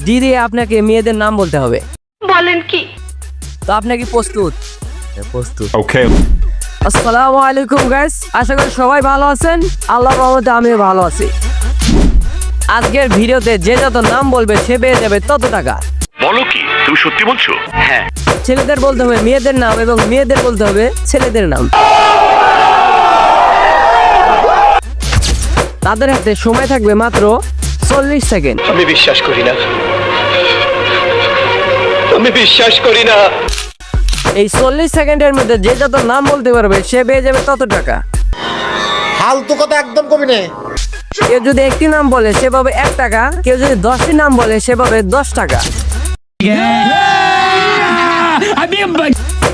D দিয়ে আপনাকে মেয়েদের নাম বলতে হবে। বলেন কি? তো আপনি কি প্রস্তুত? প্রস্তুত। Okay. আসসালামু আলাইকুম গাইস, আশা করি সবাই ভালো আছেন। আল্লাহর রহমতে আমিও ভালো আছি। আজকের ভিডিওতে যে যত নাম বলবে সে পেয়ে যাবে তত টাকা। বলো কি তুমি সত্যি বলছো? হ্যাঁ। ছেলেদের বলতে হবে মেয়েদের নাম এবং মেয়েদের বলতে হবে ছেলেদের নাম। তাদের হাতে সময় থাকবে মাত্র 40 সেকেন্ড। আমি বিশ্বাস করি না, আমি বিশ্বাস করি না। এই 40 সেকেন্ডের মধ্যে যে যত নাম বলতে পারবে সে পেয়ে যাবে তত টাকা। ফালতু কথা একদম কবি নে। কেউ যদি একটি নাম বলে সে পাবে 1 টাকা, কেউ যদি 10টি নাম বলে সে পাবে 10 টাকা।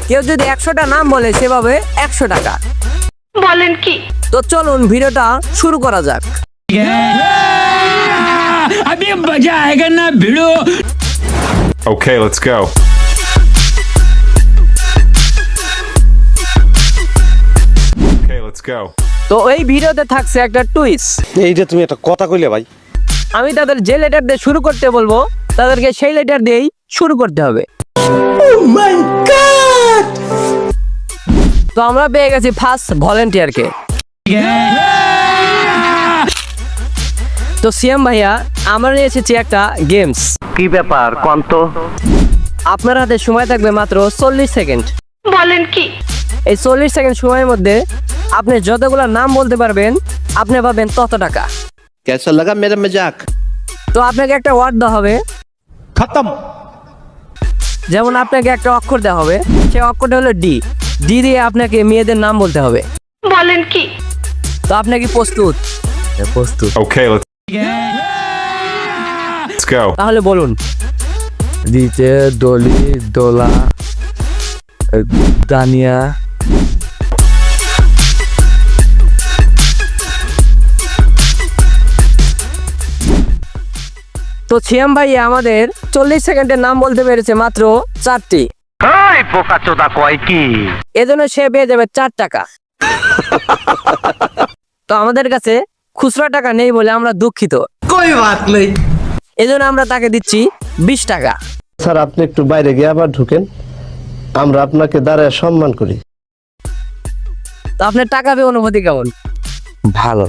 কেউ যদি 100টা নাম বলে সে পাবে 100 টাকা। বলেন কি? তো চলুন ভিডিওটা শুরু করা যাক। Okay, let's go. Okay, let's go. তো এই ভিডিওতে থাকছে একটা টুইস্ট। এইটা তুমি একটা কথা কইলে ভাই। আমি তাদের যে লেটার দিয়ে শুরু করতে বলবো তাদেরকে সেই লেটার দিয়েই শুরু করতে হবে। তো আমরা পেয়ে গেছি ফার্স্ট ভলেন্টিয়ারকে। তো সিএম ভাইয়া, আমরা নিয়ে এসেছি একটা গেমস। কি ব্যাপার কন্ত? আপনার হাতে সময় থাকবে মাত্র 40 সেকেন্ড। বলেন কি? এই 40 সেকেন্ড সময়ের মধ্যে আপনি যতগুলো নাম বলতে পারবেন আপনি পাবেন তত টাকা। कैसा लगा मेरा मजाक? তো আপনাকে একটা ওয়ার্ড দেওয়া হবে, खत्म। যেমন আপনাকে একটা অক্ষর দেওয়া হবে, সেই অক্ষরটা হলো ডি। ডি দিয়ে আপনাকে মেয়েদের নাম বলতে হবে। বলেন কি? তো আপনি কি প্রস্তুত? প্রস্তুত। Okay, let's go. তাহলে বলুন। দিতে দলি দোলা দানিয়া। তো সিএম ভাই আমাদের 40 সেকেন্ডের নাম বলতে পেরেছে মাত্র 4টি। এই বোকাচোদা কয় কি? এজন্য সে পেয়ে যাবে 4 টাকা। তো আমাদের কাছে খুচরা টাকা নেই বলে আমরা দুঃখিত। कोई बात नहीं। এজন্য আমরা তাকে দিচ্ছি 20 টাকা। স্যার আপনি একটু বাইরে গিয়ে আবার ঢুকেন, আমরা আপনাকে দাঁড়ায় সম্মান করি। তো আপনার টাকা পেয়ে অনুভূতি কেমন? ভালো।